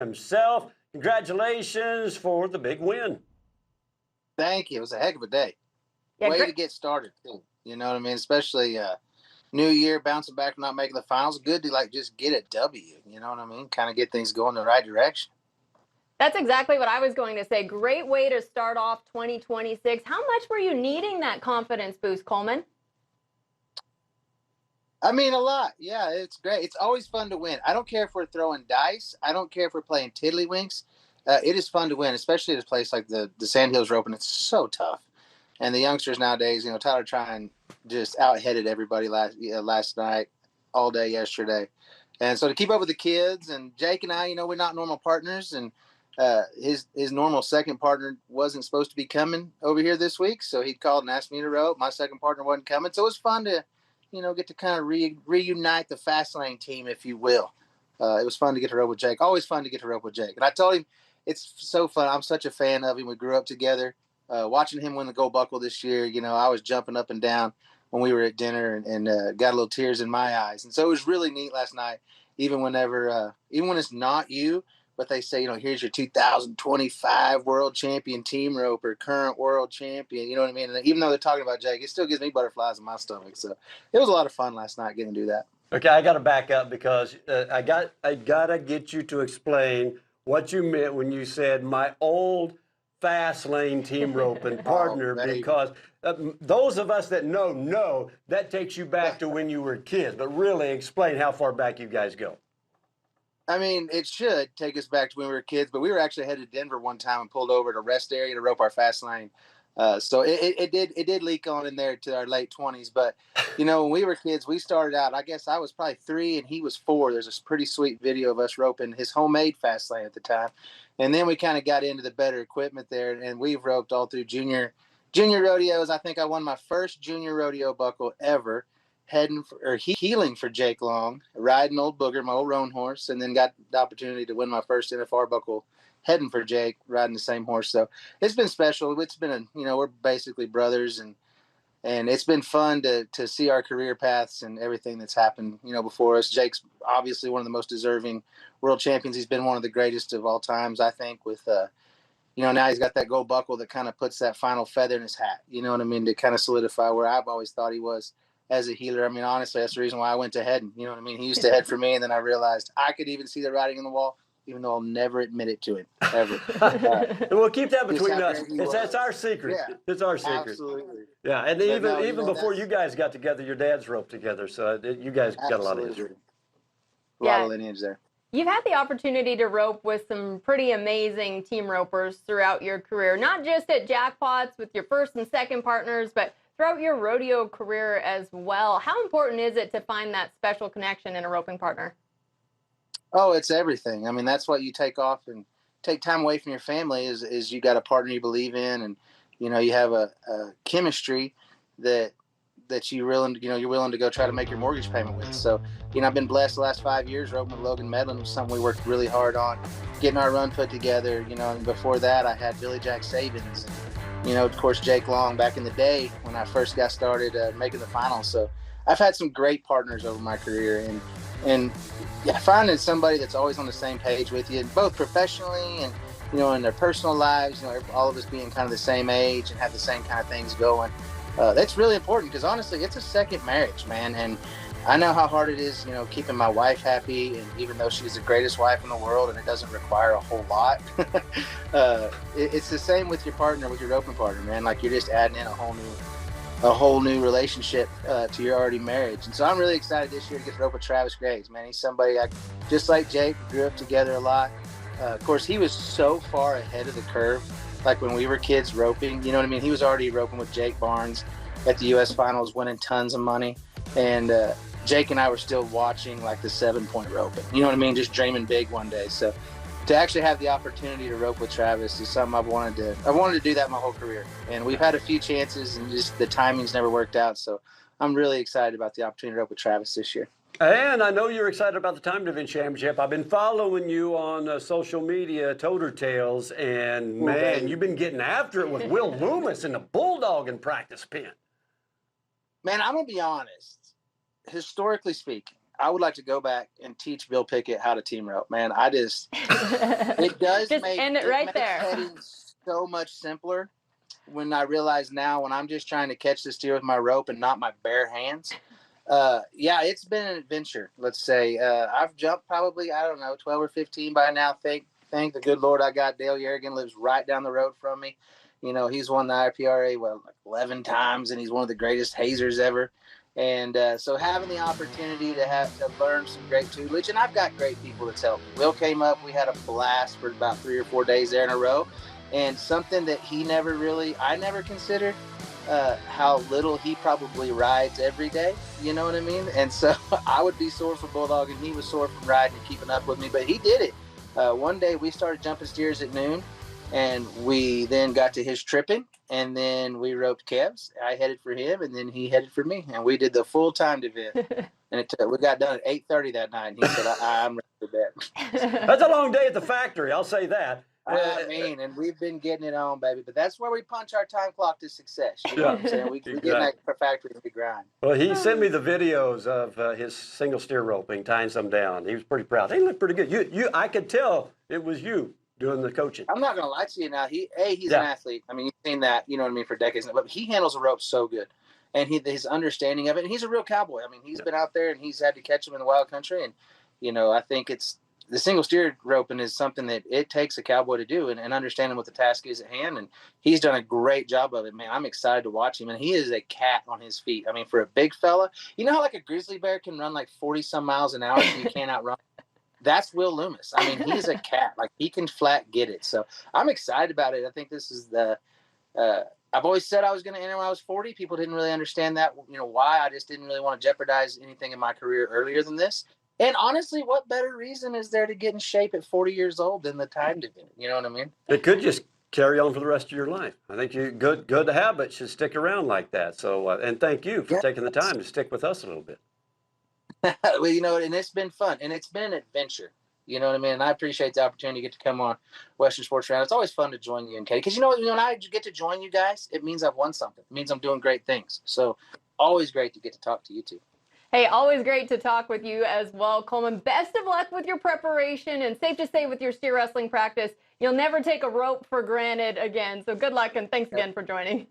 himself. Congratulations for the big win. Thank you. It was a heck of a day. Yeah, Way great. to get started, too. You know what I mean? Especially New Year, bouncing back, not making the finals. Good to just get a W. You know what I mean? Kind of get things going in the right direction. That's exactly what I was going to say. Great way to start off 2026. How much were you needing that confidence boost, Coleman? I mean, a lot. Yeah, it's great. It's always fun to win. I don't care if we're throwing dice. I don't care if we're playing tiddlywinks. It is fun to win, especially at a place like the Sandhills Open. It's so tough. And the youngsters nowadays, Tyler Tryon just out-headed everybody last night, all day yesterday. And so to keep up with the kids, and Jake and I, we're not normal partners, and his normal second partner wasn't supposed to be coming over here this week, so he called and asked me to rope. My second partner wasn't coming, so it was fun to, get to kind of reunite the fast lane team, if you will. It was fun to get to rope with Jake. Always fun to get to rope with Jake. And I told him it's so fun. I'm such a fan of him. We grew up together. Watching him win the gold buckle this year, I was jumping up and down when we were at dinner and got a little tears in my eyes. And so it was really neat last night, even when it's not you, but they say, here's your 2025 world champion team roper, current world champion, you know what I mean? And even though they're talking about Jake, it still gives me butterflies in my stomach. So it was a lot of fun last night getting to do that. Okay, I got to back up because I gotta get you to explain what you meant when you said my old fast lane team roping partner, because those of us that know that takes you back to when you were kids. But really, explain how far back you guys go. I mean, it should take us back to when we were kids, but we were actually headed to Denver one time and pulled over to rest area to rope our fast lane. So it did leak on in there to our late 20s. But, when we were kids, we started out, I guess I was probably 3 and he was 4. There's a pretty sweet video of us roping his homemade fast lane at the time. And then we kind of got into the better equipment there, and we've roped all through junior rodeos. I think I won my first junior rodeo buckle ever, heeling for Jake Long, riding Old Booger, my old roan horse, and then got the opportunity to win my first NFR buckle heading for Jake, riding the same horse. So it's been special. It's been we're basically brothers, and it's been fun to see our career paths and everything that's happened, before us. Jake's obviously one of the most deserving world champions. He's been one of the greatest of all times, I think, with, now he's got that gold buckle that kind of puts that final feather in his hat, you know what I mean, to kind of solidify where I've always thought he was as a healer. I mean, honestly, that's the reason why I went to heading, you know what I mean? He used to head for me, and then I realized I could even see the writing on the wall, even though I'll never admit it to him, ever. We'll keep that between us. That's our secret. Yeah, it's our secret. Absolutely. Yeah, and even before you guys got together, your dads roped together, so you guys got a lot of history. A lot of lineage there. You've had the opportunity to rope with some pretty amazing team ropers throughout your career, not just at jackpots with your first and second partners, but throughout your rodeo career as well. How important is it to find that special connection in a roping partner? Oh, it's everything. I mean, that's what you take off and take time away from your family is you got a partner you believe in, and, you have a chemistry that you're willing to go try to make your mortgage payment with. So, I've been blessed the last 5 years roping with Logan Medlin. It was something we worked really hard on, getting our run put together, and before that I had Billy Jack Sabins, and, of course, Jake Long back in the day when I first got started making the finals. So I've had some great partners over my career, and finding somebody that's always on the same page with you, both professionally and, in their personal lives, all of us being kind of the same age and have the same kind of things going. That's really important because, honestly, it's a second marriage, man. And I know how hard it is, keeping my wife happy. And even though she's the greatest wife in the world and it doesn't require a whole lot, it's the same with your partner, with your roping partner, man. Like, you're just adding in a whole new relationship to your already marriage. And so I'm really excited this year to get to rope with Travis Graves, man. He's somebody just like Jake, grew up together a lot. Of course, he was so far ahead of the curve. Like when we were kids roping, you know what I mean? He was already roping with Jake Barnes at the U.S. finals, winning tons of money. And Jake and I were still watching like the 7-point roping, you know what I mean? Just dreaming big one day. So to actually have the opportunity to rope with Travis is something I wanted to do that my whole career. And we've had a few chances and just the timing's never worked out. So I'm really excited about the opportunity to rope with Travis this year. And I know you're excited about the Timed Event Championship. I've been following you on social media, Toter Tales, and man, you've been getting after it with Will Loomis in the Bulldog and practice pen. Man, I'm going to be honest. Historically speaking, I would like to go back and teach Bill Pickett how to team rope. Man, it does just make end it right makes there. heading so much simpler when I realize now when I'm just trying to catch the steer with my rope and not my bare hands. Yeah, it's been an adventure. Let's say I've jumped probably, I don't know, 12 or 15 by now. Thank the good Lord I got Dale Yerrigan, lives right down the road from me. You know, he's won the IPRA, like 11 times, and he's one of the greatest hazers ever. And so having the opportunity to learn some great tutelage, and I've got great people that's helped me. Will came up, we had a blast for about 3 or 4 days there in a row. And something that I never considered, how little he probably rides every day, you know what I mean? And so I would be sore from Bulldog, and he was sore from riding and keeping up with me, but he did it. One day we started jumping steers at noon, and we then got to his tripping, and then we roped calves. I headed for him, and then he headed for me, and we did the full timed event. And we got done at 8:30 that night, and he said, I'm ready for bed. That's a long day at the factory, I'll say that. I mean, and we've been getting it on, baby. But that's where we punch our time clock to success. You know what I'm saying? We get in that factory and we grind. Well, he sent me the videos of his single steer roping, tying some down. He was pretty proud. They looked pretty good. I could tell it was you doing the coaching. I'm not going to lie to you now. He's an athlete. I mean, you've seen that, you know what I mean, for decades. But he handles the rope so good. And his understanding of it. And he's a real cowboy. I mean, he's been out there and he's had to catch them in the wild country. And, you know, I think the single steer roping is something that it takes a cowboy to do and understanding what the task is at hand. And he's done a great job of it, man. I'm excited to watch him. And he is a cat on his feet. I mean, for a big fella, you know how like a grizzly bear can run like 40 some miles an hour and you can't outrun? That's Will Loomis. I mean, he's a cat. Like he can flat get it. So I'm excited about it. I think this is I've always said I was going to enter when I was 40. People didn't really understand that, you know, why. I just didn't really want to jeopardize anything in my career earlier than this. And honestly, what better reason is there to get in shape at 40 years old than the timed event? You know what I mean? It could just carry on for the rest of your life. I think good habits should stick around like that. So, and thank you for taking the time to stick with us a little bit. Well, you know, and it's been fun, and it's been an adventure. You know what I mean? And I appreciate the opportunity to get to come on Western Sports Round. It's always fun to join you and Katie, because you know, when I get to join you guys, it means I've won something. It means I'm doing great things. So, always great to get to talk to you two. Hey, always great to talk with you as well, Coleman. Best of luck with your preparation, and safe to say with your steer wrestling practice, you'll never take a rope for granted again. So good luck, and thanks again for joining.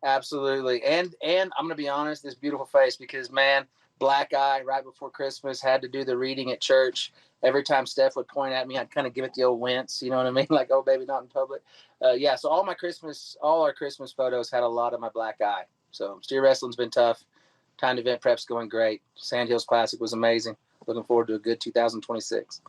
Absolutely. And I'm going to be honest, this beautiful face, because, man, black eye right before Christmas, had to do the reading at church. Every time Steph would point at me, I'd kind of give it the old wince, you know what I mean? Like, oh, baby, not in public. Yeah, so all our Christmas photos had a lot of my black eye. So steer wrestling's been tough. Timed event prep's going great. Sandhills Classic was amazing. Looking forward to a good 2026.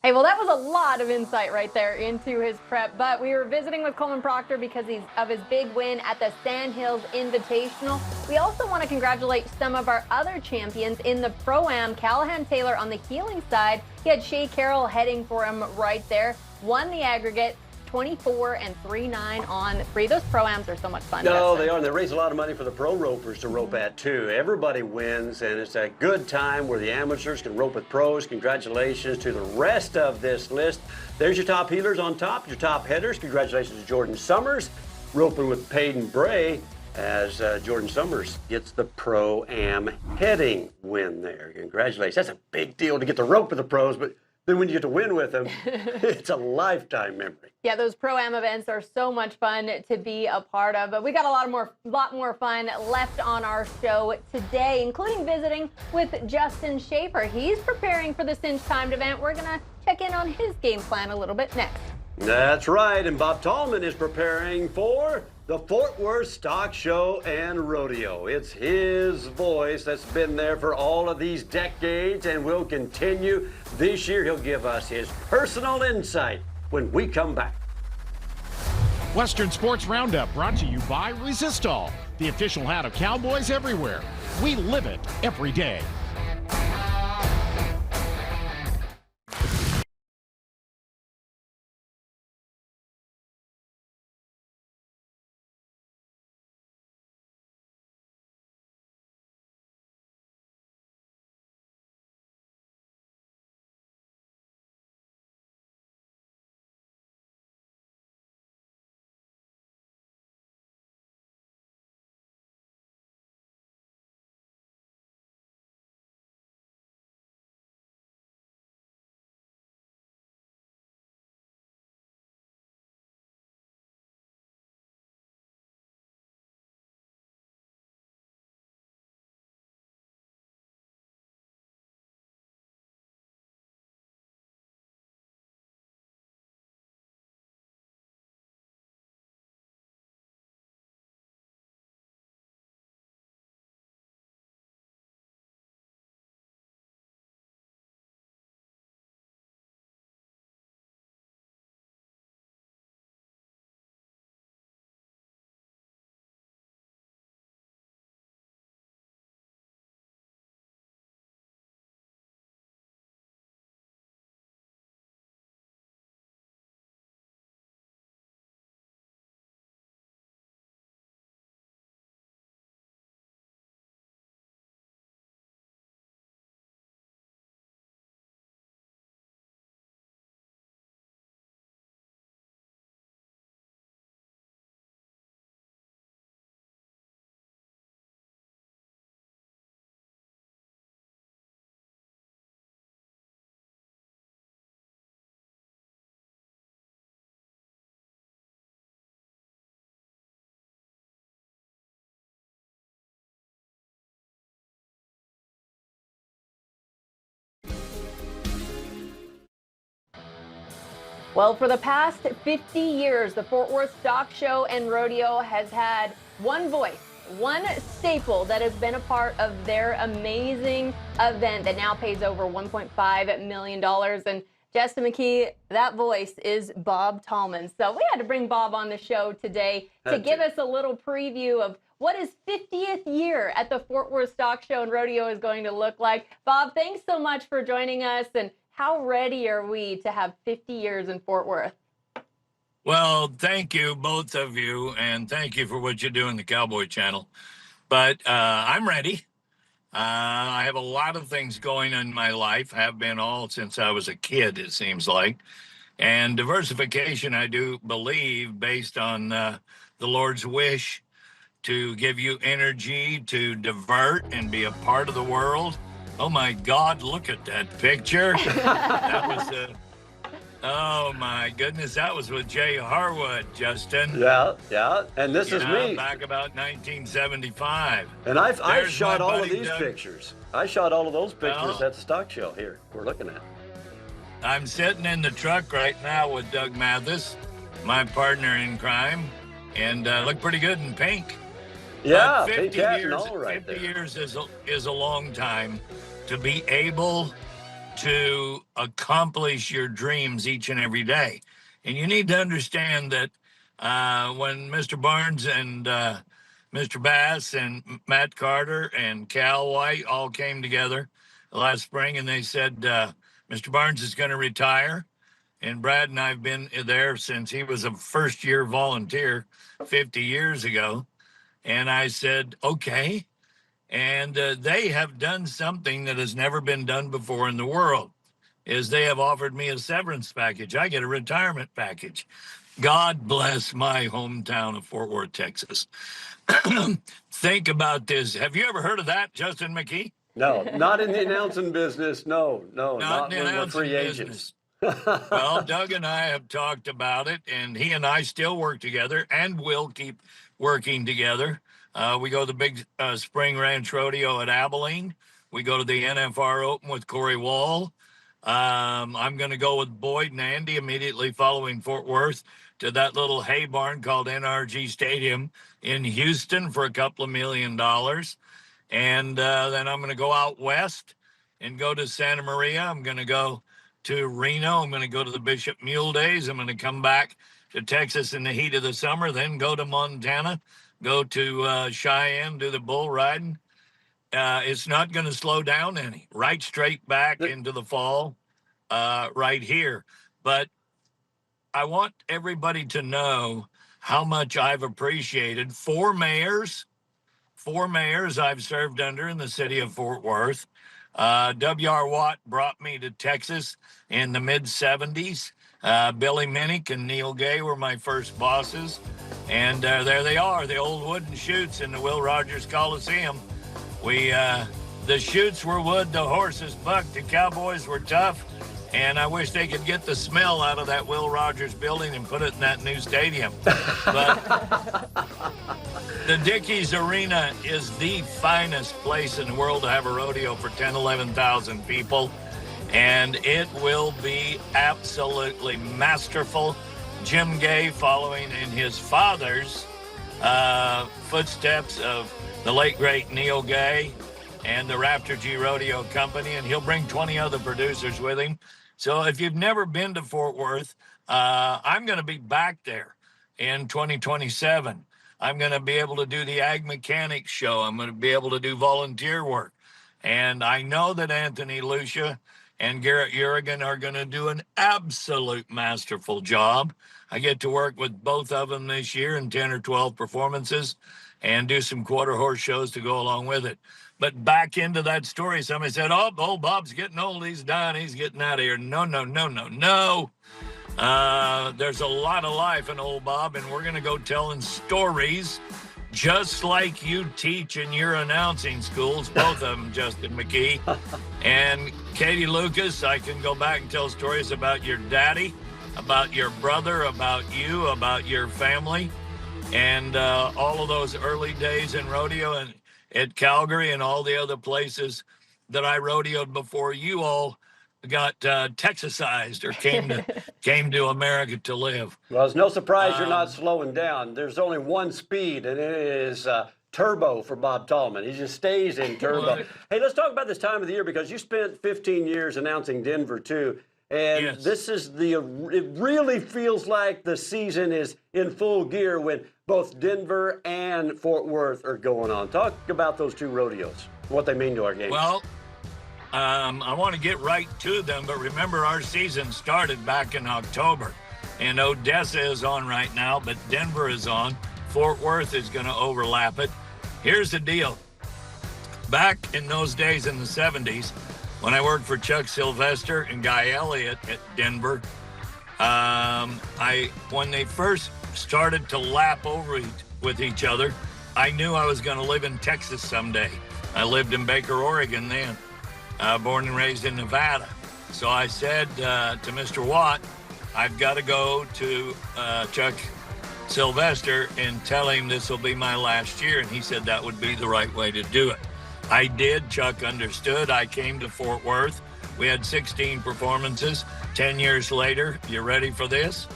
Hey, well, that was a lot of insight right there into his prep, but we were visiting with Coleman Proctor because of his big win at the Sandhills Invitational. We also want to congratulate some of our other champions in the Pro-Am. Callahan Taylor on the heeling side. He had Shea Carroll heading for him right there. Won the aggregate. 24 and 3-9 on 3. Those Pro-Ams are so much fun. No, they are. And they raise a lot of money for the pro ropers to rope at, too. Everybody wins, and it's a good time where the amateurs can rope with pros. Congratulations to the rest of this list. There's your top heelers on top, your top headers. Congratulations to Jordan Summers, roping with Peyton Bray, as Jordan Summers gets the Pro-Am heading win there. Congratulations. That's a big deal to get the rope with the pros, but then when you get to win with them, it's a lifetime memory. Yeah, those Pro-Am events are so much fun to be a part of. But we got a lot more fun left on our show today, including visiting with Justin Shaffer. He's preparing for the Cinch Timed event. We're going to check in on his game plan a little bit next. That's right, and Bob Tallman is preparing for the Fort Worth Stock Show and Rodeo. It's his voice that's been there for all of these decades and will continue. This year, he'll give us his personal insight when we come back. Western Sports Roundup brought to you by Resistol, the official hat of cowboys everywhere. We live it every day. Well, for the past 50 years, the Fort Worth Stock Show and Rodeo has had one voice, one staple that has been a part of their amazing event that now pays over $1.5 million. And Justin McKee, that voice is Bob Tallman. So we had to bring Bob on the show today to give us a little preview of what his 50th year at the Fort Worth Stock Show and Rodeo is going to look like. Bob, thanks so much for joining us. And how ready are we to have 50 years in Fort Worth? Well, thank you, both of you, and thank you for what you do in the Cowboy Channel. But I'm ready. I have a lot of things going in my life, have been all since I was a kid, it seems like. And diversification, I do believe, based on the Lord's wish to give you energy to divert and be a part of the world. Oh my God, look at that picture. That was oh my goodness, that was with Jay Harwood, Justin. Yeah. And this is me. Back about 1975. And I've shot all of these pictures. I shot all of those pictures at the stock show here we're looking at. I'm sitting in the truck right now with Doug Mathis, my partner in crime, and look pretty good in pink. Yeah, 50 years, all right 50 years is a long time to be able to accomplish your dreams each and every day. And you need to understand that when Mr. Barnes and Mr. Bass and Matt Carter and Cal White all came together last spring and they said, Mr. Barnes is going to retire. And Brad and I have been there since he was a first-year volunteer 50 years ago. And I said, okay. And they have done something that has never been done before in the world, is they have offered me a severance package. I get a retirement package. God bless my hometown of Fort Worth, Texas. Think about this. Have you ever heard of that, Justin McKee? No, not in the announcing business. No, not when we're free agents. Well, Doug and I have talked about it, and he and I still work together and will keep working together. We go to the big Spring Ranch Rodeo at Abilene. We go to the NFR Open with Corey Wall. I'm going to go with Boyd and Andy immediately following Fort Worth to that little hay barn called NRG Stadium in Houston for a couple of $1 million. And then I'm going to go out west and go to Santa Maria. I'm going to go to Reno. I'm going to go to the Bishop Mule Days. I'm going to come back to Texas in the heat of the summer, then go to Montana, go to Cheyenne, do the bull riding. It's not going to slow down any. Right straight back into the fall, right here. But I want everybody to know how much I've appreciated four mayors I've served under in the city of Fort Worth. W.R. Watt brought me to Texas in the mid-'70s. Billy Minnick and Neil Gay were my first bosses. And there they are, the old wooden chutes in the Will Rogers Coliseum. The chutes were wood, the horses bucked, the cowboys were tough. And I wish they could get the smell out of that Will Rogers building and put it in that new stadium. But the Dickies Arena is the finest place in the world to have a rodeo for 10, 11,000 people. And it will be absolutely masterful. Jim Gay, following in his father's footsteps of the late, great Neil Gay and the Raptor G Rodeo Company, and he'll bring 20 other producers with him. So if you've never been to Fort Worth, I'm going to be back there in 2027. I'm going to be able to do the Ag Mechanics Show. I'm going to be able to do volunteer work. And I know that Anthony Lucia and Garrett Urigan are going to do an absolute masterful job. I get to work with both of them this year in 10 or 12 performances and do some quarter horse shows to go along with it. But back into that story, somebody said, oh, old Bob's getting old. He's done. He's getting out of here. No. There's a lot of life in old Bob, and we're going to go telling stories just like you teach in your announcing schools, both of them, Justin McKee. And Katie Lucas, I can go back and tell stories about your daddy, about your brother, about you, about your family, and all of those early days in rodeo and at Calgary and all the other places that I rodeoed before you all Texasized or came to America to live. Well, it's no surprise you're not slowing down. There's only one speed, and it is turbo for Bob Tallman. He just stays in turbo. Hey, let's talk about this time of the year, because you spent 15 years announcing Denver too. And Yes. this is it really feels like the season is in full gear when both Denver and Fort Worth are going on. Talk about those two rodeos, what they mean to our game. Well, I want to get right to them, but remember, our season started back in October, and Odessa is on right now, but Denver is on. Fort Worth is going to overlap it. Here's the deal. Back in those days in the 70s, when I worked for Chuck Sylvester and Guy Elliott at Denver, when they first started to lap over with each other, I knew I was going to live in Texas someday. I lived in Baker, Oregon then, born and raised in Nevada. So I said to Mr. Watt, I've got to go to Chuck Sylvester and tell him this will be my last year. And he said that would be the right way to do it. I did. Chuck understood. I came to Fort Worth. We had 16 performances. 10 years later, you ready for this?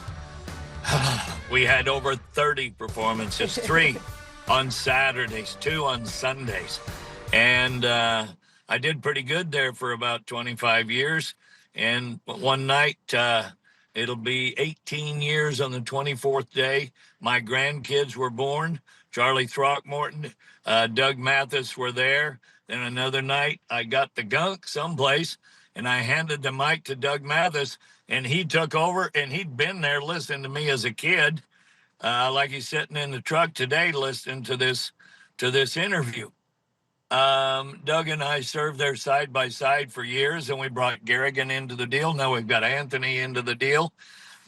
We had over 30 performances, 3 on Saturdays, 2 on Sundays. And I did pretty good there for about 25 years. And one night, it'll be 18 years on the 24th day. My grandkids were born. Charlie Throckmorton, Doug Mathis were there. Then another night, I got the gunk someplace, and I handed the mic to Doug Mathis, and he took over, and he'd been there listening to me as a kid, like he's sitting in the truck today listening to this interview. Doug and I served there side by side for years, and we brought Garrigan into the deal. Now we've got Anthony into the deal.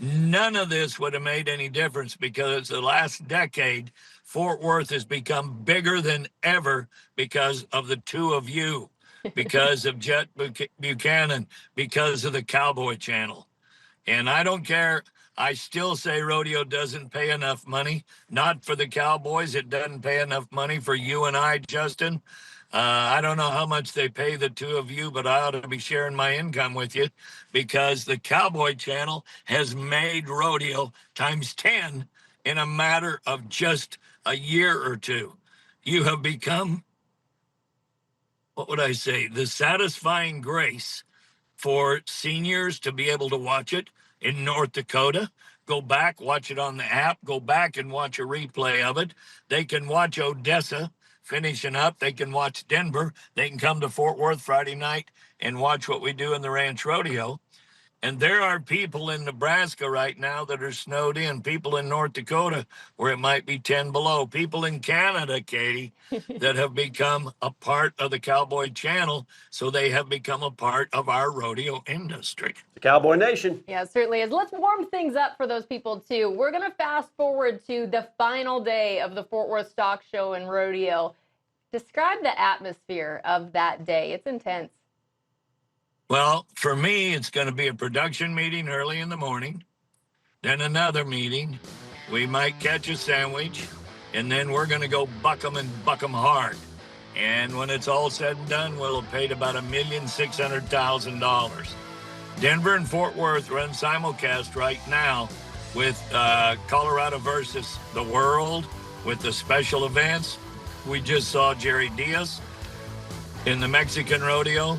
None of this would have made any difference, because the last decade, Fort Worth has become bigger than ever because of the two of you, because of Jet Buchanan, because of the Cowboy Channel. And I don't care. I still say rodeo doesn't pay enough money. Not for the Cowboys. It doesn't pay enough money for you and I, Justin. I don't know how much they pay the two of you, but I ought to be sharing my income with you, because the Cowboy Channel has made rodeo times 10 in a matter of just a year or two. You have become, what would I say, the satisfying grace for seniors to be able to watch it in North Dakota. Go back, watch it on the app, go back and watch a replay of it. They can watch Odessa finishing up. They can watch Denver. They can come to Fort Worth Friday night and watch what we do in the Ranch Rodeo. And there are people in Nebraska right now that are snowed in, people in North Dakota where it might be 10 below, people in Canada, Katie, that have become a part of the Cowboy Channel. So they have become a part of our rodeo industry. The Cowboy Nation. Yeah, it certainly is. Let's warm things up for those people, too. We're going to fast forward to the final day of the Fort Worth Stock Show and Rodeo. Describe the atmosphere of that day. It's intense. Well, for me, it's going to be a production meeting early in the morning, then another meeting. We might catch a sandwich, and then we're going to go buck 'em and buck 'em hard. And when it's all said and done, we'll have paid about $1,600,000. Denver and Fort Worth run simulcast right now with Colorado versus the world with the special events. We just saw Jerry Diaz in the Mexican rodeo.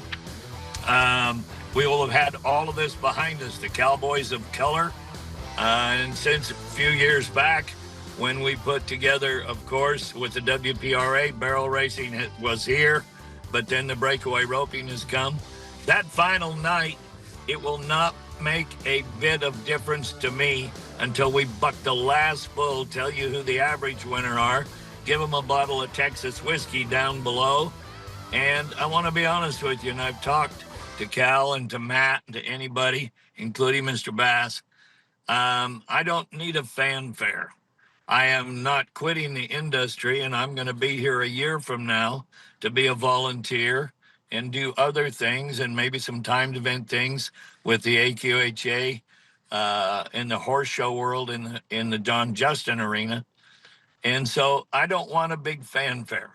We will have had all of this behind us, the Cowboys of Color. And since a few years back, when we put together, of course, with the WPRA, barrel racing was here, but then the breakaway roping has come. That final night, it will not make a bit of difference to me until we buck the last bull, tell you who the average winner are, give them a bottle of Texas whiskey down below. And I want to be honest with you, and I've talked to Cal and to Matt and to anybody, including Mr. Bass. I don't need a fanfare. I am not quitting the industry, and I'm going to be here a year from now to be a volunteer and do other things and maybe some timed event things with the AQHA in the horse show world in the John Justin arena. And so I don't want a big fanfare.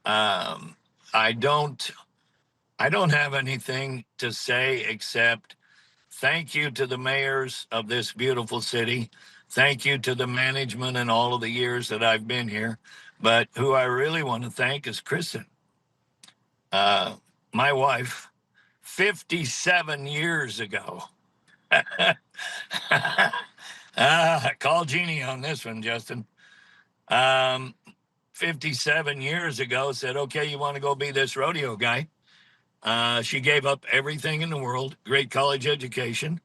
I don't I don't have anything to say except thank you to the mayors of this beautiful city. Thank you to the management and all of the years that I've been here. But who I really want to thank is Kristen, my wife, 57 years ago. Call Jeannie on this one, Justin. 57 years ago said, okay, you want to go be this rodeo guy? She gave up everything in the world, great college education.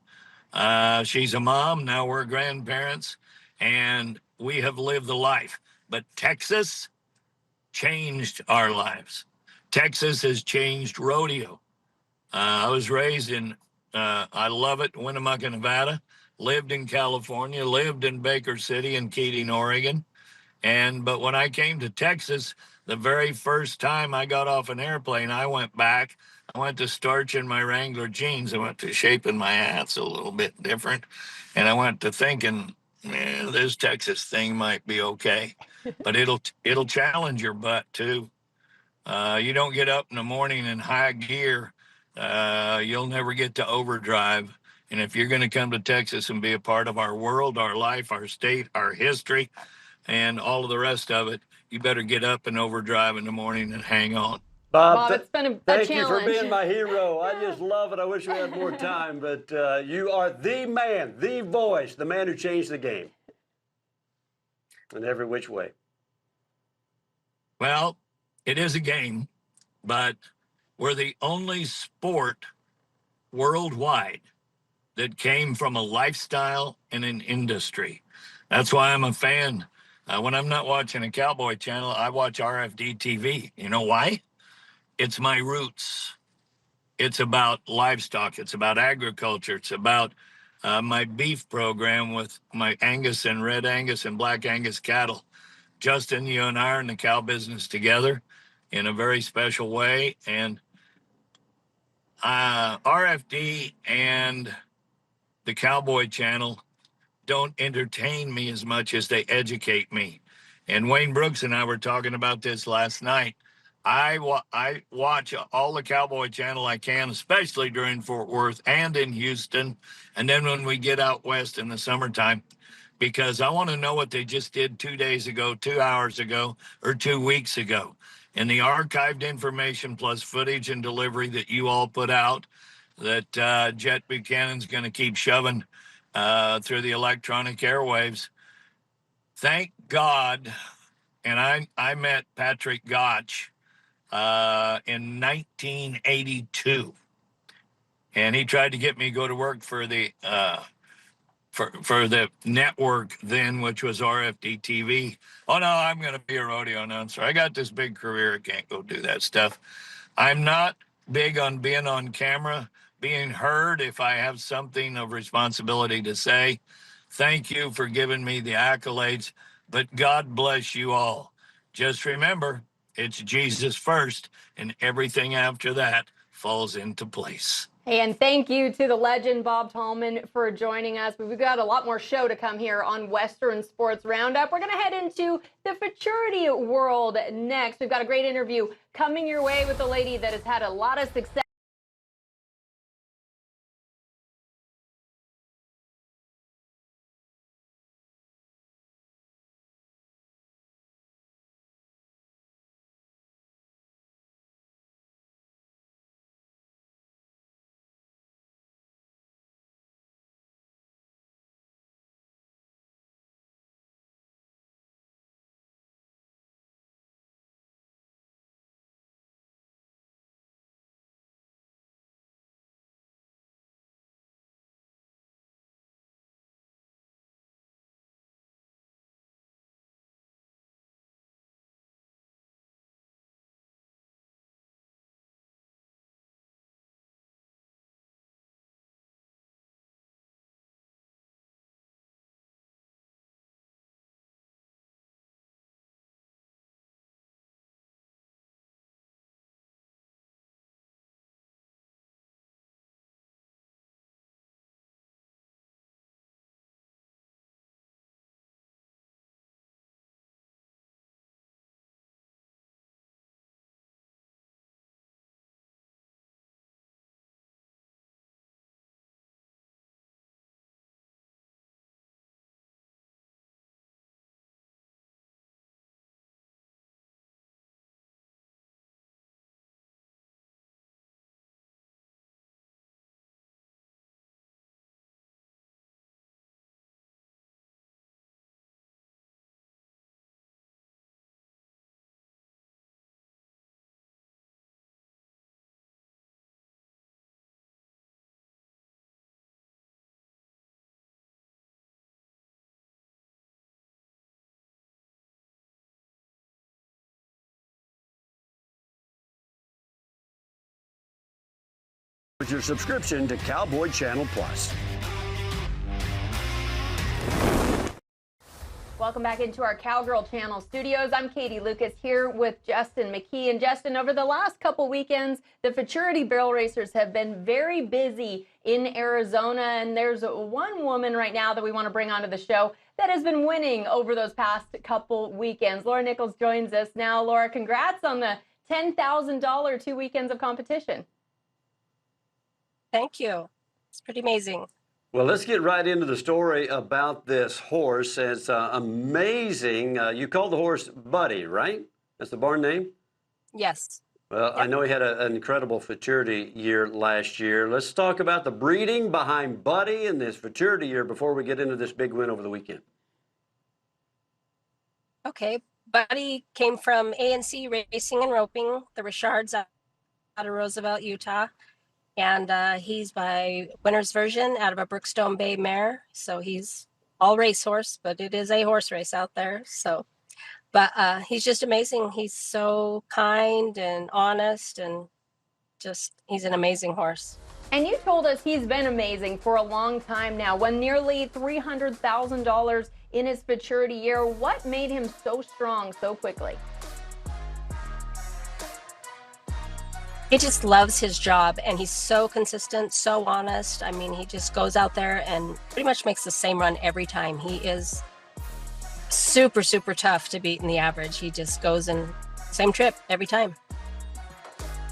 She's a mom. Now we're grandparents, and we have lived the life. But Texas changed our lives. Texas has changed rodeo. I was raised in, I love it, Winnemucca, Nevada, lived in California, lived in Baker City and Keating, Oregon. But when I came to Texas, the very first time I got off an airplane, I went back. I went to starching my Wrangler jeans. I went to shaping my hats a little bit different. And I went to thinking, this Texas thing might be okay. But it'll challenge your butt too. You don't get up in the morning in high gear, you'll never get to overdrive. And if you're going to come to Texas and be a part of our world, our life, our state, our history, and all of the rest of it, you better get up and overdrive in the morning and hang on. Bob, it's been a thank challenge. you for being my hero. I just love it. I wish we had more time, but you are the man, the voice, the man who changed the game in every which way. Well, it is a game, but we're the only sport worldwide that came from a lifestyle and an industry. That's why I'm a fan. When I'm not watching a cowboy channel, I watch RFD TV. You know why? It's my roots. It's about livestock. It's about agriculture. It's about my beef program with my Angus and Red Angus and Black Angus cattle. Justin, you and I are in the cow business together in a very special way. And RFD and the Cowboy Channel don't entertain me as much as they educate me. And Wayne Brooks and I were talking about this last night. I watch all the Cowboy Channel I can, especially during Fort Worth and in Houston. And then when we get out west in the summertime, because I want to know what they just did 2 days ago, 2 hours ago, or 2 weeks ago. And the archived information plus footage and delivery that you all put out, that Jet Buchanan's going to keep shoving through the electronic airwaves. Thank God. And I met Patrick Gotch in 1982. And he tried to get me to go to work for the for the network then, which was RFD TV. Oh no, I'm going to be a rodeo announcer. I got this big career. I can't go do that stuff. I'm not big on being on camera, being heard if I have something of responsibility to say. Thank you for giving me the accolades, but God bless you all. Just remember, it's Jesus first, and everything after that falls into place. And thank you to the legend, Bob Tallman, for joining us. We've got a lot more show to come here on Western Sports Roundup. We're going to head into the futurity world next. We've got a great interview coming your way with a lady that has had a lot of success. with your subscription to Cowboy Channel Plus. Welcome back into our Cowgirl Channel studios. I'm Katie Lucas here with Justin McKee. And Justin, over the last couple weekends, the futurity barrel racers have been very busy in Arizona. And there's one woman right now that we want to bring onto the show that has been winning over those past couple weekends. Laura Nichols joins us now. Laura, congrats on the $10,000 2 weekends of competition. Thank you. It's pretty amazing. Well, let's get right into the story about this horse. It's amazing. You called the horse Buddy, right? That's the barn name? Yes. Well, I know he had an incredible futurity year last year. Let's talk about the breeding behind Buddy and this futurity year before we get into this big win over the weekend. Okay. Buddy came from ANC Racing and Roping, the Richards out of Roosevelt, Utah. And he's by winner's version out of a Brookstone Bay mare. So he's all racehorse, but it is a horse race out there. So, but he's just amazing. He's so kind and honest and just, he's an amazing horse. And you told us he's been amazing for a long time now, won nearly $300,000 in his futurity year. What made him so strong so quickly? He just loves his job and he's so consistent, so honest. I mean, he just goes out there and pretty much makes the same run every time. He is super, super tough to beat in the average. He just goes in same trip every time.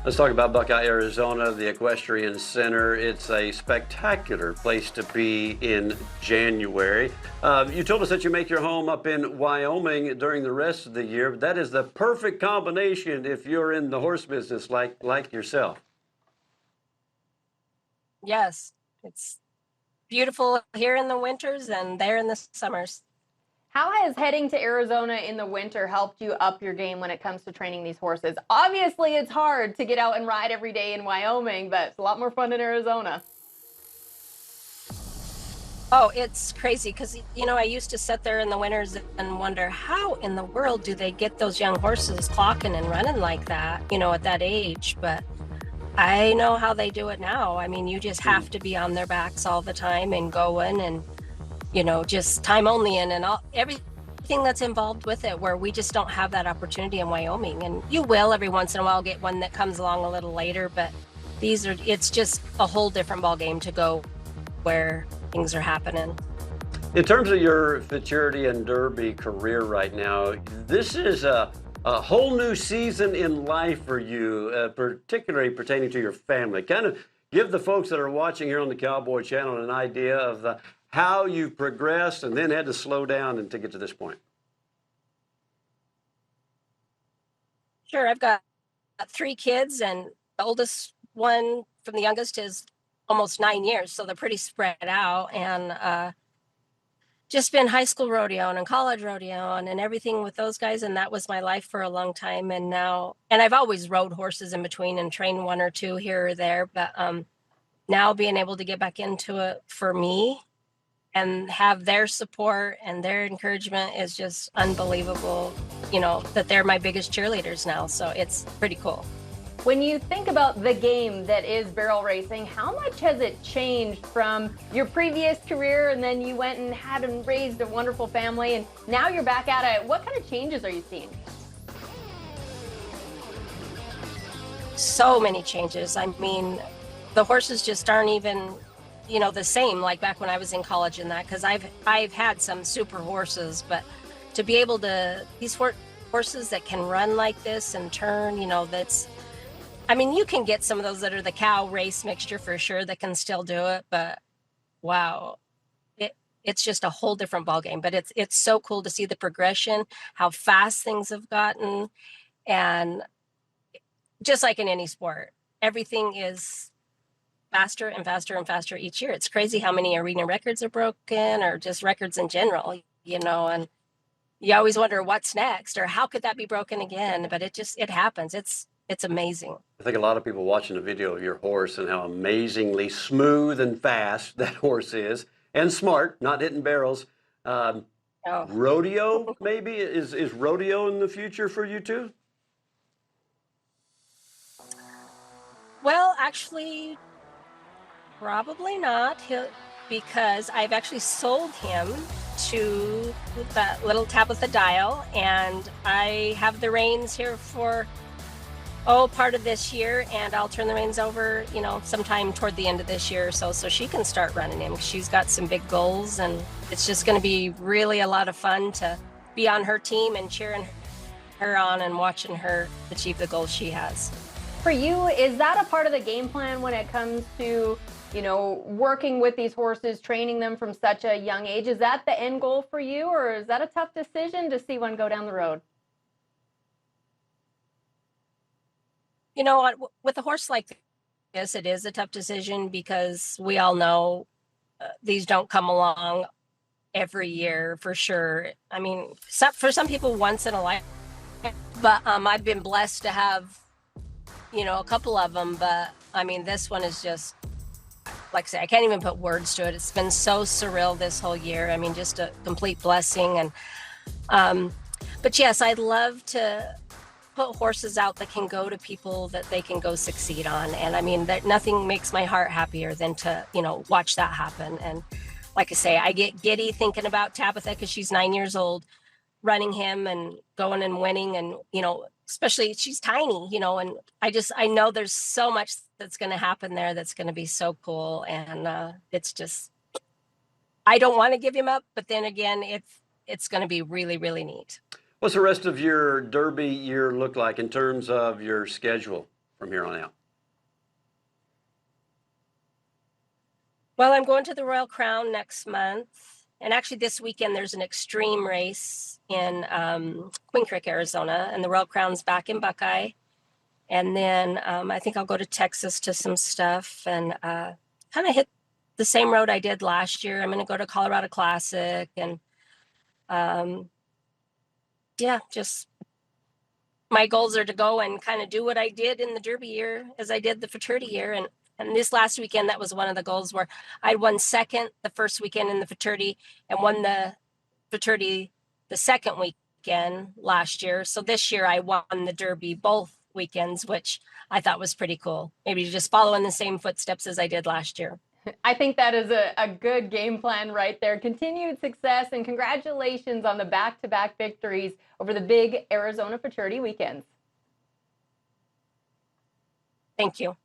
Let's talk about Buckeye, Arizona, the Equestrian Center. It's a spectacular place to be in January. You told us that you make your home up in Wyoming during the rest of the year. That is the perfect combination if you're in the horse business like yourself. Yes, it's beautiful here in the winters and there in the summers. How has heading to Arizona in the winter helped you up your game when it comes to training these horses? Obviously, it's hard to get out and ride every day in Wyoming, but it's a lot more fun in Arizona. Oh, it's crazy because, you know, I used to sit there in the winters and wonder how in the world do they get those young horses clocking and running like that, you know, at that age. But I know how they do it now. I mean, you just have to be on their backs all the time and going and, you know, just time only and all everything that's involved with it, where we just don't have that opportunity in Wyoming. And you will every once in a while get one that comes along a little later, but it's just a whole different ball game to go where things are happening. In terms of your futurity and derby career right now, this is a whole new season in life for you, particularly pertaining to your family. Kind of give the folks that are watching here on the Cowboy Channel an idea of how you've progressed and then had to slow down and to get to this point. Sure, I've got 3 kids, and the oldest one from the youngest is almost 9 years, so they're pretty spread out. And just been high school rodeo and college rodeo and everything with those guys, and that was my life for a long time. And I've always rode horses in between and trained 1 or 2 here or there, but now being able to get back into it for me and have their support and their encouragement is just unbelievable, you know, that they're my biggest cheerleaders now. So it's pretty cool. When you think about the game that is barrel racing, how much has it changed from your previous career, and then you went and had and raised a wonderful family, and now you're back at it? What kind of changes are you seeing? So many changes. I mean, the horses just aren't even, you know, the same like back when I was in college and that, because I've had some super horses, but to be able to, these horses that can run like this and turn, you know, I mean, you can get some of those that are the cow race mixture for sure that can still do it, but wow, it's just a whole different ballgame. But it's so cool to see the progression, how fast things have gotten, and just like in any sport, everything is faster and faster and faster each year. It's crazy how many arena records are broken, or just records in general, you know, and you always wonder what's next or how could that be broken again, but it happens. It's amazing. I think a lot of people watching the video of your horse and how amazingly smooth and fast that horse is, and smart, not hitting barrels. Rodeo, maybe? Is rodeo in the future for you too? Well, actually, Probably not. Because I've actually sold him to that little Tabitha Dial, and I have the reins here for part of this year, and I'll turn the reins over, sometime toward the end of this year or so she can start running him. She's got some big goals, and it's just going to be really a lot of fun to be on her team and cheering her on and watching her achieve the goals she has. For you, is that a part of the game plan when it comes to, working with these horses, training them from such a young age? Is that the end goal for you, or is that a tough decision to see one go down the road? You know what, with a horse like this, it is a tough decision because we all know these don't come along every year for sure. I mean, for some people once in a lifetime, but I've been blessed to have, a couple of them. But I mean, this one is just, like I say, I can't even put words to it. It's been so surreal this whole year. I mean, just a complete blessing. And, but yes, I'd love to put horses out that can go to people that they can go succeed on. And I mean, that nothing makes my heart happier than to, watch that happen. And like I say, I get giddy thinking about Tabitha because she's 9 years old, running him and going and winning. And, especially she's tiny, and I know there's so much that's going to happen there that's going to be so cool. And it's just, I don't want to give him up, but then again, it's going to be really, really neat. What's the rest of your Derby year look like in terms of your schedule from here on out? Well, I'm going to the Royal Crown next month. And actually this weekend, there's an extreme race in Queen Creek, Arizona, and the Royal Crown's back in Buckeye. And then I think I'll go to Texas to some stuff and kind of hit the same road I did last year. I'm going to go to Colorado Classic and just my goals are to go and kind of do what I did in the Derby year as I did the futurity year. And this last weekend, that was one of the goals where I won second the first weekend in the futurity and won the futurity the second weekend last year. So this year I won the Derby both weekends, which I thought was pretty cool. Maybe just follow in the same footsteps as I did last year. I think that is a good game plan right there. Continued success and congratulations on the back-to-back victories over the big Arizona Futurity weekends. Thank you.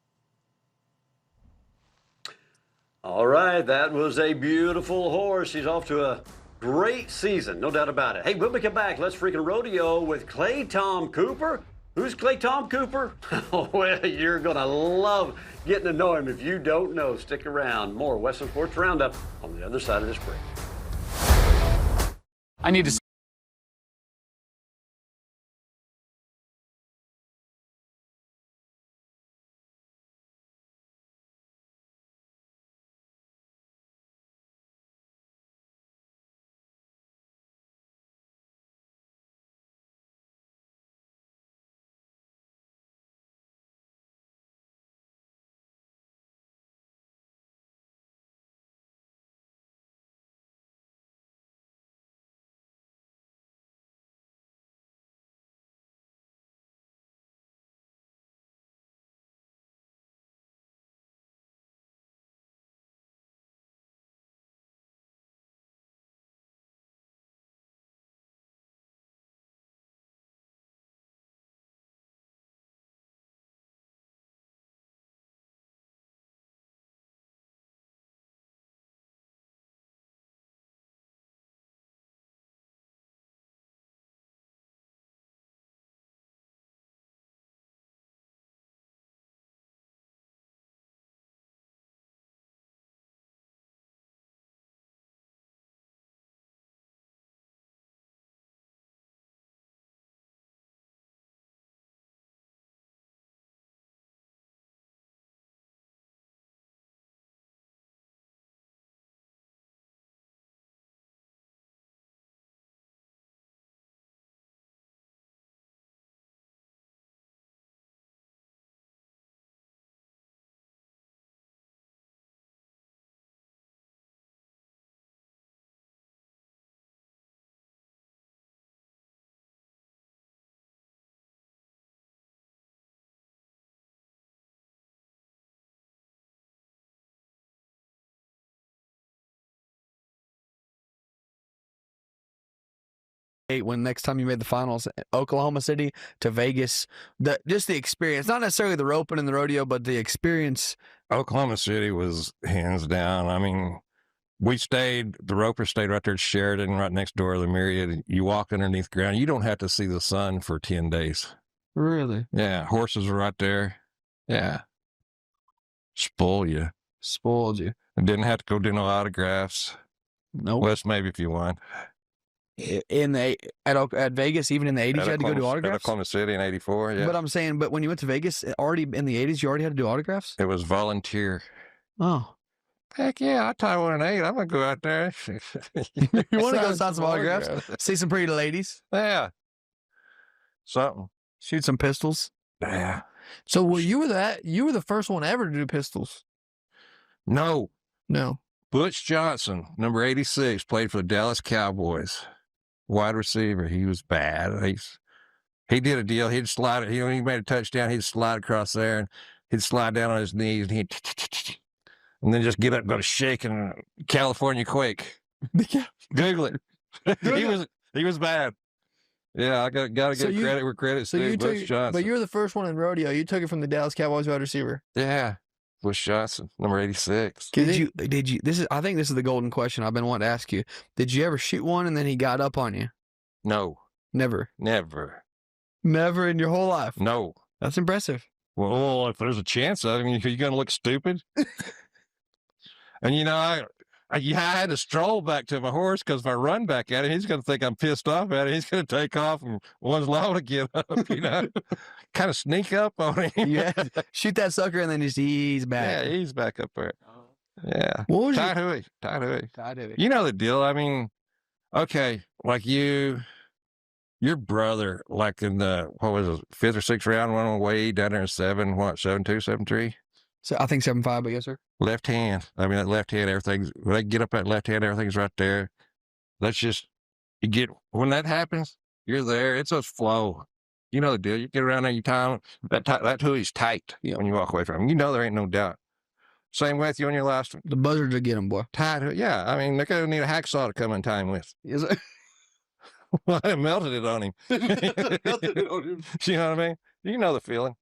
All right, that was a beautiful horse. She's off to a great season, no doubt about it. Hey, when we come back, let's freaking rodeo with Clay Tom Cooper. Who's Clay Tom Cooper? Well, you're going to love getting to know him. If you don't know, stick around. More Western Sports Roundup on the other side of this break. I need to when next time you made the finals, Oklahoma City to Vegas, just the experience, not necessarily the roping and the rodeo, but the experience. Oklahoma City was hands down. I mean, the ropers stayed right there at Sheridan, right next door to the Myriad. You walk underneath the ground. You don't have to see the sun for 10 days. Really? Yeah. Horses are right there. Yeah. Spoiled you. Didn't have to go do no autographs. Nope. West maybe if you want. At Vegas, even in the 80s, you had to go do autographs? At Oklahoma City in 84, yeah. But I'm saying, when you went to Vegas, already in the 80s, you already had to do autographs? It was volunteer. Oh. Heck yeah, I tie 1 and 8. I'm going to go out there. You want to go sign some autographs? See some pretty ladies? Yeah. Something. Shoot some pistols? Yeah. So you were the first one ever to do pistols. No. No. Butch Johnson, number 86, played for the Dallas Cowboys. Wide receiver. He was bad. He did a deal. He'd slide it. He made a touchdown. He'd slide across there and he'd slide down on his knees and then just get up and go to shaking California quake. Google it. He was bad. Yeah, I got to give credit where credit's due. Butch Johnson. But you were the first one in rodeo. You took it from the Dallas Cowboys wide receiver. Yeah. Butch Johnson, number 86. Did you I think this is the golden question I've been wanting to ask you. Did you ever shoot one and then he got up on you? No. Never in your whole life? No. That's impressive. Well, if there's a chance of it, I mean, are you going to look stupid? And I had to stroll back to my horse because if I run back at him, he's going to think I'm pissed off at him. He's going to take off and one's liable to get up, kind of sneak up on him. Yeah, shoot that sucker and then just ease back. Yeah, he's back up there. Yeah. What was Tight hooey. You know the deal. I mean, okay, like your brother, like in the, what was it, 5th or 6th round, went away down there in 7-2, 7-3? So I think 7-5, but yes, sir. Left hand. I mean, that left hand, everything's, when they get up that left hand, everything's right there. That's just, when that happens, you're there. It's a flow. You know the deal. You get around there, you tie him. That hooey's tight when you walk away from him. You know there ain't no doubt. Same with you on your last one. The buzzer to get him, boy. Tight. Yeah. I mean, they're going to need a hacksaw to come in time with. Yes, sir. Well, I melted it on him. You know what I mean? You know the feeling.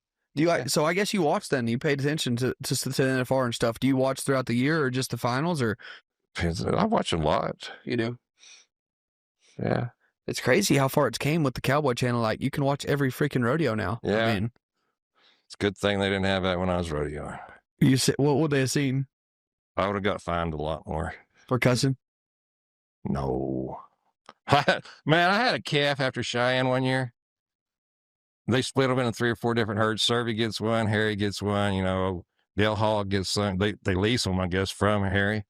So I guess you watched then. You paid attention to the NFR and stuff. Do you watch throughout the year or just the finals? Or I watch a lot. You do? Yeah. It's crazy how far it's came with the Cowboy Channel. Like, you can watch every freaking rodeo now. Yeah. I mean, it's a good thing they didn't have that when I was rodeoing. What would they have seen? I would have got fined a lot more. For cussing? No. Man, I had a calf after Cheyenne one year. They split them into 3 or 4 different herds. Servy gets one, Harry gets one, Dale Hall gets some. They lease them, I guess, from Harry.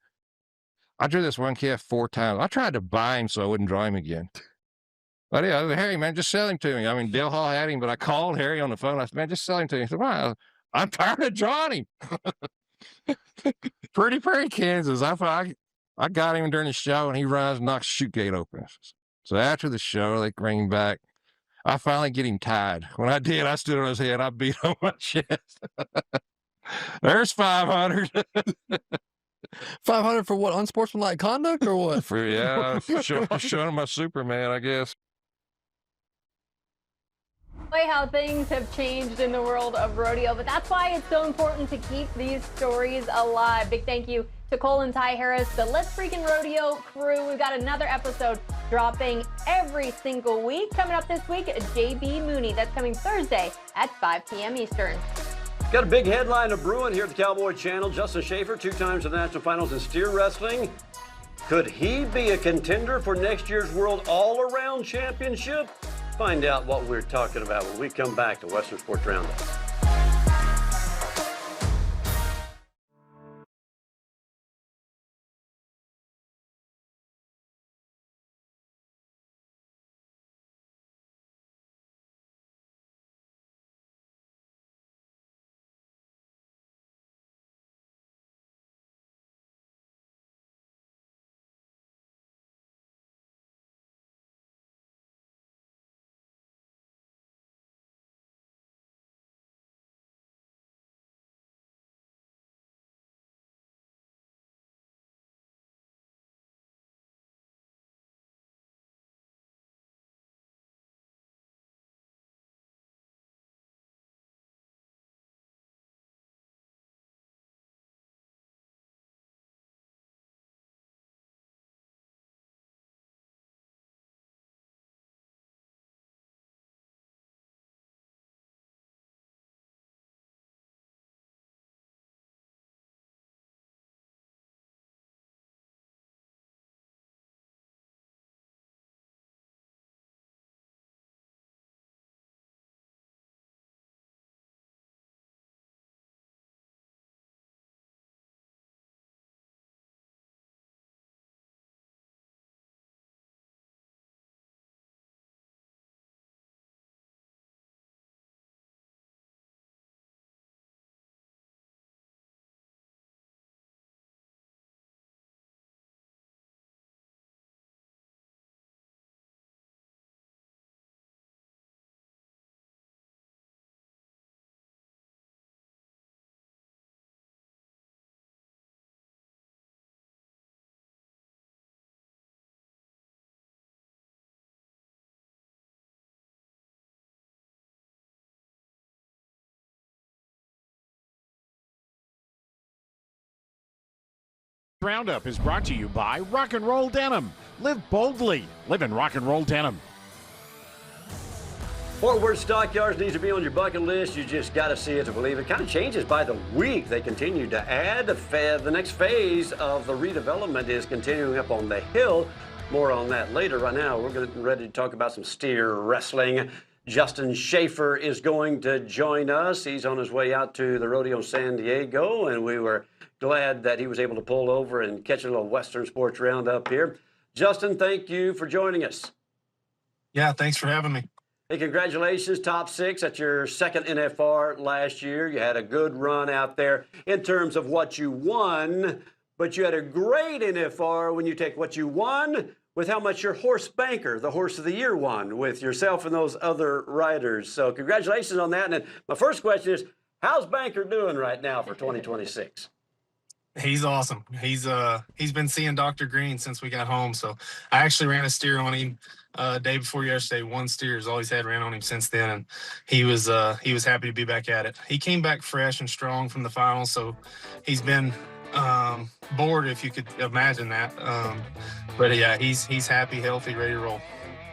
I drew this one calf 4 times. I tried to buy him so I wouldn't draw him again. But yeah, Harry, man, just sell him to me. I mean, Dale Hall had him, but I called Harry on the phone. I said, man, just sell him to me. He said, wow, I'm tired of drawing him. Pretty Prairie, Kansas. I got him during the show, and he runs and knocks the chute gate open. So after the show, they bring him back. I finally get him tied. When I did, I stood on his head. I beat on my chest. There's 500. 500 for what? Unsportsmanlike conduct or what? Showing him my Superman, I guess. Way how things have changed in the world of rodeo, but that's why it's so important to keep these stories alive. Big thank you to Cole and Ty Harris, the Let's Freakin' Rodeo crew. We've got another episode dropping every single week. Coming up this week, JB Mooney. That's coming Thursday at 5 p.m. Eastern. Got a big headline of brewing here at the Cowboy Channel. Justin Shaffer, 2 times to the national finals in steer wrestling. Could he be a contender for next year's World All-Around Championship? Find out what we're talking about when we come back to Western Sports Roundup. Roundup is brought to you by Rock and Roll Denim. Live boldly. Live in Rock and Roll Denim. Fort Worth Stockyards needs to be on your bucket list. You just got to see it to believe it. Kind of changes by the week. They continue to add. The next phase of the redevelopment is continuing up on the hill. More on that later. Right now, we're getting ready to talk about some steer wrestling. Justin Shaffer is going to join us. He's on his way out to the rodeo in San Diego, and we were glad that he was able to pull over and catch a little Western Sports Roundup here. Justin, thank you for joining us. Yeah, thanks for having me. Hey, congratulations, top 6 at your second NFR last year. You had a good run out there in terms of what you won, but you had a great NFR when you take what you won with how much your horse Banker, the horse of the year, won with yourself and those other riders. So congratulations on that. And then my first question is, how's Banker doing right now for 2026? He's awesome. He's been seeing Dr. Green since we got home. So I actually ran a steer on him day before yesterday. One steer is all he's had, ran on him since then, and he was happy to be back at it. He came back fresh and strong from the finals, so he's been bored, if you could imagine that. But yeah, he's happy, healthy, ready to roll.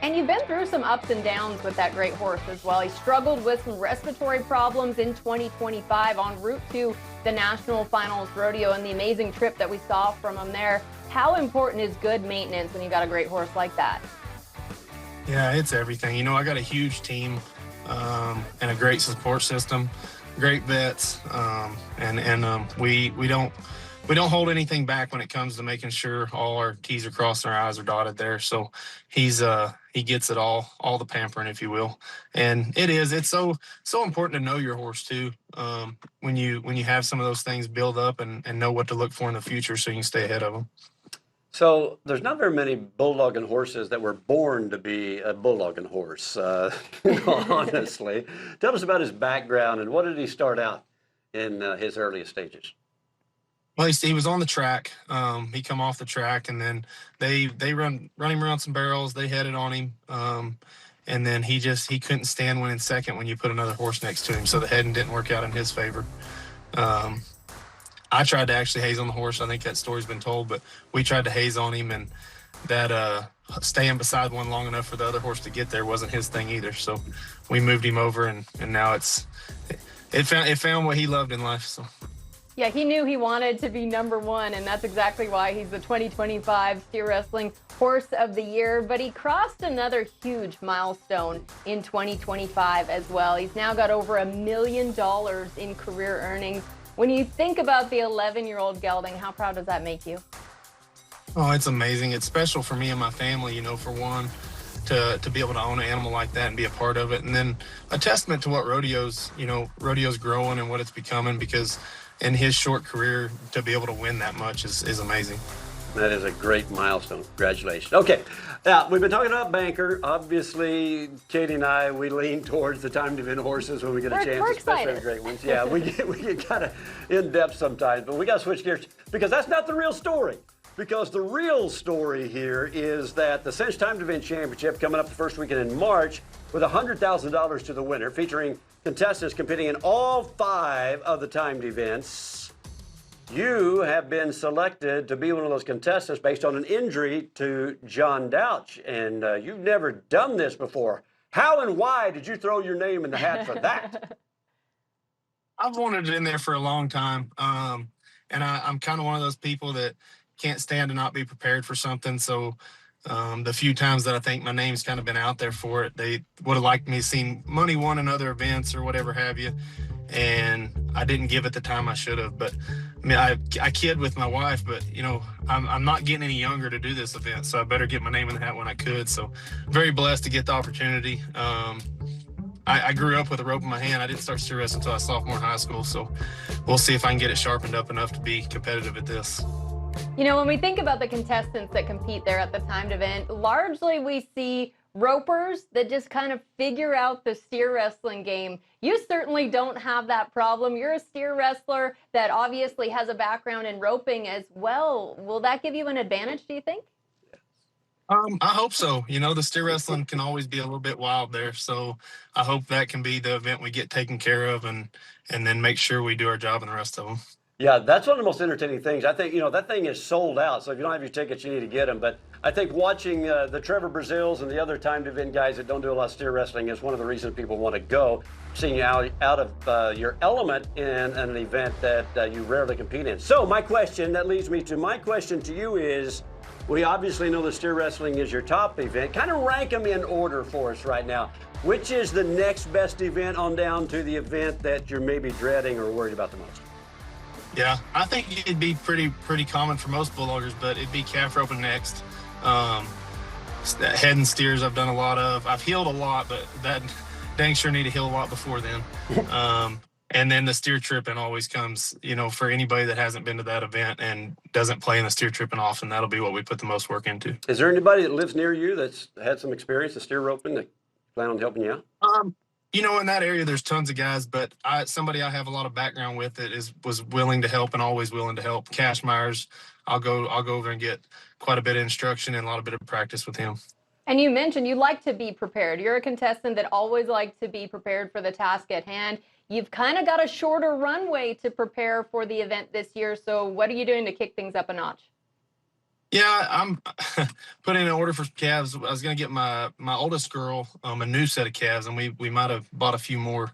And you've been through some ups and downs with that great horse as well. He struggled with some respiratory problems in 2025 en route to the National Finals Rodeo and the amazing trip that we saw from him there. How important is good maintenance when you got a great horse like that? Yeah, it's everything. You know, I got a huge team and a great support system, great vets, and we don't hold anything back when it comes to making sure all our T's are crossed and our I's are dotted there. So he gets it all the pampering, if you will. And it's so important to know your horse too. When you have some of those things build up and know what to look for in the future so you can stay ahead of them. So there's not very many bulldogging horses that were born to be a bulldogging horse, honestly. Tell us about his background and what did he start out in his earliest stages? Well, he was on the track. He come off the track, and then they run him around some barrels. They headed on him, and then he couldn't stand winning second when you put another horse next to him. So the heading didn't work out in his favor. I tried to actually haze on the horse. I think that story's been told, but we tried to haze on him, and that staying beside one long enough for the other horse to get there wasn't his thing either. So we moved him over, and now it found what he loved in life. So. Yeah, he knew he wanted to be number 1, and that's exactly why he's the 2025 Steer Wrestling Horse of the Year. But he crossed another huge milestone in 2025 as well. He's now got over $1 million in career earnings. When you think about the 11-year-old gelding, how proud does that make you? Oh, it's amazing. It's special for me and my family, you know, for one, to be able to own an animal like that and be a part of it. And then a testament to what rodeo's growing and what it's becoming, because in his short career, to be able to win that much is amazing. That is a great milestone. Congratulations. Okay, now we've been talking about Banker. Obviously, Katie and I, we lean towards the timed event horses when we get a chance, especially the great ones. Yeah, we get kind of in depth sometimes, but we got to switch gears because that's not the real story. Because the real story here is that the Cinch Timed Event Championship coming up the first weekend in March with $100,000 to the winner, featuring contestants competing in all 5 of the timed events. You have been selected to be one of those contestants based on an injury to John Douch, and you've never done this before. How and why did you throw your name in the hat for that? I've wanted it in there for a long time, and I'm kind of one of those people that can't stand to not be prepared for something. So the few times that I think my name's kind of been out there for it, they would have liked me to see money won in other events or whatever have you. And I didn't give it the time I should have. But I mean, I kid with my wife, but you know, I'm not getting any younger to do this event, so I better get my name in the hat when I could. So very blessed to get the opportunity. I grew up with a rope in my hand. I didn't start steer wrestling until I was sophomore in high school. So we'll see if I can get it sharpened up enough to be competitive at this. You know, when we think about the contestants that compete there at the timed event, largely we see ropers that just kind of figure out the steer wrestling game. You certainly don't have that problem. You're a steer wrestler that obviously has a background in roping as well. Will that give you an advantage, do you think? I hope so. You know, the steer wrestling can always be a little bit wild there. So I hope that can be the event we get taken care of and then make sure we do our job in the rest of them. Yeah, that's one of the most entertaining things. I think, that thing is sold out. So if you don't have your tickets, you need to get them. But I think watching the Trevor Brazils and the other timed event guys that don't do a lot of steer wrestling is one of the reasons people want to go. Seeing you out of your element in an event that you rarely compete in. So that leads me to my question to you is, we obviously know the steer wrestling is your top event. Kind of rank them in order for us right now. Which is the next best event on down to the event that you're maybe dreading or worried about the most? Yeah, I think it'd be pretty common for most bulldoggers, but it'd be calf roping next. Head and steers I've done a lot of. I've healed a lot, but that dang sure need to heal a lot before then. And then the steer tripping always comes, for anybody that hasn't been to that event and doesn't play in the steer tripping often, that'll be what we put the most work into. Is there anybody that lives near you that's had some experience in steer roping that plan on helping you out? In that area, there's tons of guys, but somebody I have a lot of background with that was willing to help and always willing to help. Cash Myers, I'll go over and get quite a bit of instruction and a bit of practice with him. And you mentioned you like to be prepared. You're a contestant that always likes to be prepared for the task at hand. You've kind of got a shorter runway to prepare for the event this year. So what are you doing to kick things up a notch? Yeah, I'm putting in an order for calves. I was going to get my oldest girl a new set of calves, and we might have bought a few more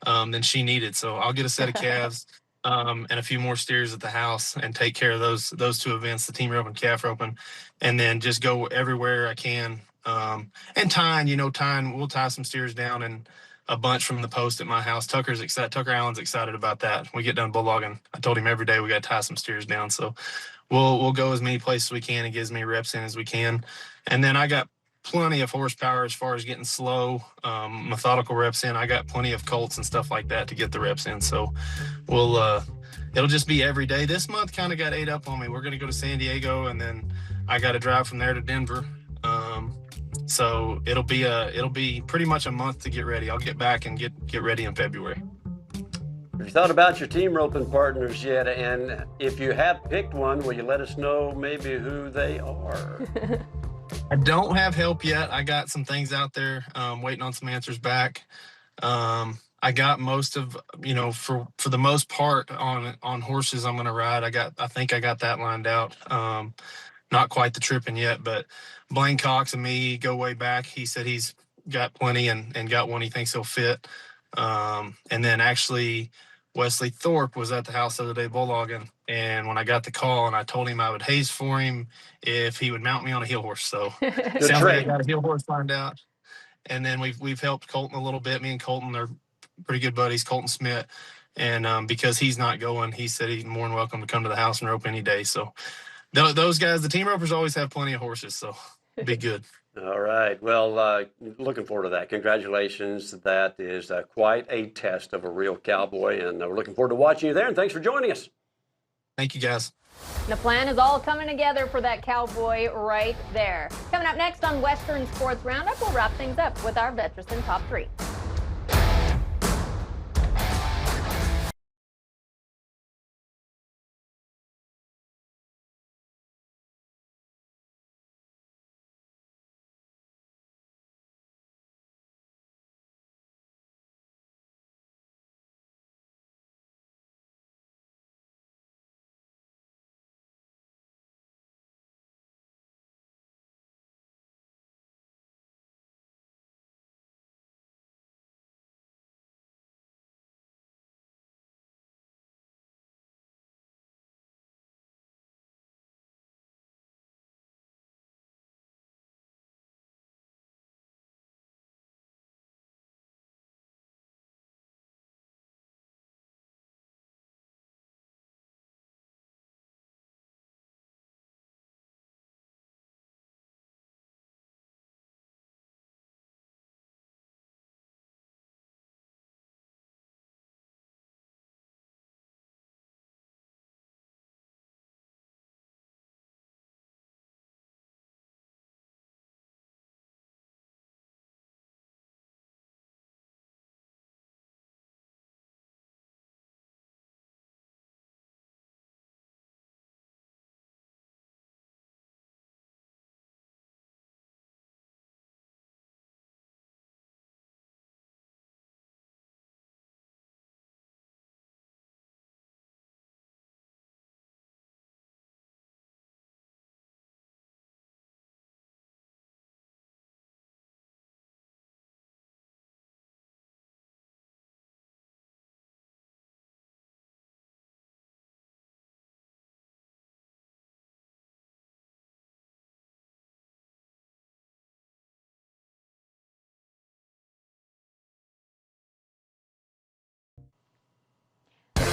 than she needed. So I'll get a set of calves and a few more steers at the house and take care of those two events, the team rope and calf roping, and then just go everywhere I can. And tying, we'll tie some steers down and a bunch from the post at my house. Tucker Allen's excited about that. We get done bulldogging. I told him every day we got to tie some steers down. So we'll go as many places as we can and get as many reps in as we can. And then I got plenty of horsepower as far as getting slow, methodical reps in. I got plenty of colts and stuff like that to get the reps in. So it'll just be every day. This month kind of got ate up on me. We're going to go to San Diego, and then I got to drive from there to Denver. So it'll be pretty much a month to get ready. I'll get back and get ready in February. Have you thought about your team roping partners yet? And if you have picked one, will you let us know maybe who they are? I don't have help yet. I got some things out there, waiting on some answers back. I got most of, for the most part on horses I'm going to ride. I think I got that lined out. Not quite the tripping yet, but Blaine Cox and me go way back. He said he's got plenty and got one he thinks he'll fit. And then actually Wesley Thorpe was at the house the other day bulldogging, and when I got the call and I told him I would haze for him if he would mount me on a heel horse. So sounds like I got a heel horse lined out. And then we've helped Colton a little bit. Me and Colton are pretty good buddies, Colton Smith. And because he's not going, he said he's more than welcome to come to the house and rope any day. So those guys, the team ropers always have plenty of horses, so be good. All right. Well, looking forward to that. Congratulations. That is quite a test of a real cowboy, and we're looking forward to watching you there, and thanks for joining us. Thank you, guys. The plan is all coming together for that cowboy right there. Coming up next on Western Sports Roundup, we'll wrap things up with our Veteran Top 3.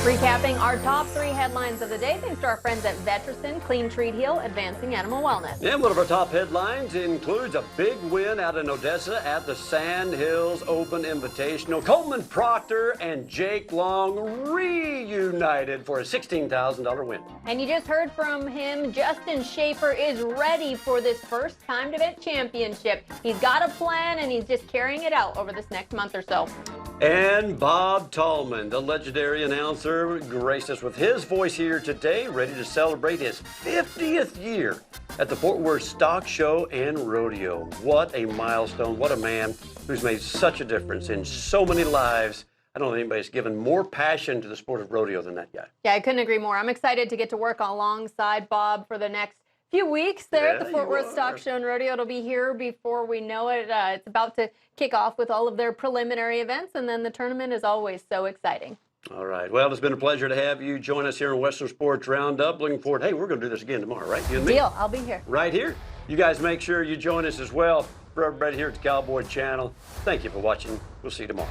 Recapping our top 3 headlines of the day, thanks to our friends at Vetericen, Clean Treat Heal, Advancing Animal Wellness. And one of our top headlines includes a big win out in Odessa at the Sandhills Open Invitational. Coleman Proctor and Jake Long reunited for a $16,000 win. And you just heard from him, Justin Shaffer is ready for this first timed event championship. He's got a plan and he's just carrying it out over this next month or so. And Bob Tallman, the legendary announcer, graced us with his voice here today, ready to celebrate his 50th year at the Fort Worth Stock Show and Rodeo. What a milestone. What a man who's made such a difference in so many lives. I don't know anybody's given more passion to the sport of rodeo than that guy. Yeah, I couldn't agree more. I'm excited to get to work alongside Bob for the next few weeks there at the Fort Worth Stock Show and Rodeo. It'll be here before we know it. It's about to kick off with all of their preliminary events, and then the tournament is always so exciting. All right. Well, it's been a pleasure to have you join us here on Western Sports Roundup. Looking forward. Hey, we're going to do this again tomorrow, right? You and me? Deal. I'll be here. Right here. You guys make sure you join us as well. For everybody here at the Cowboy Channel, thank you for watching. We'll see you tomorrow.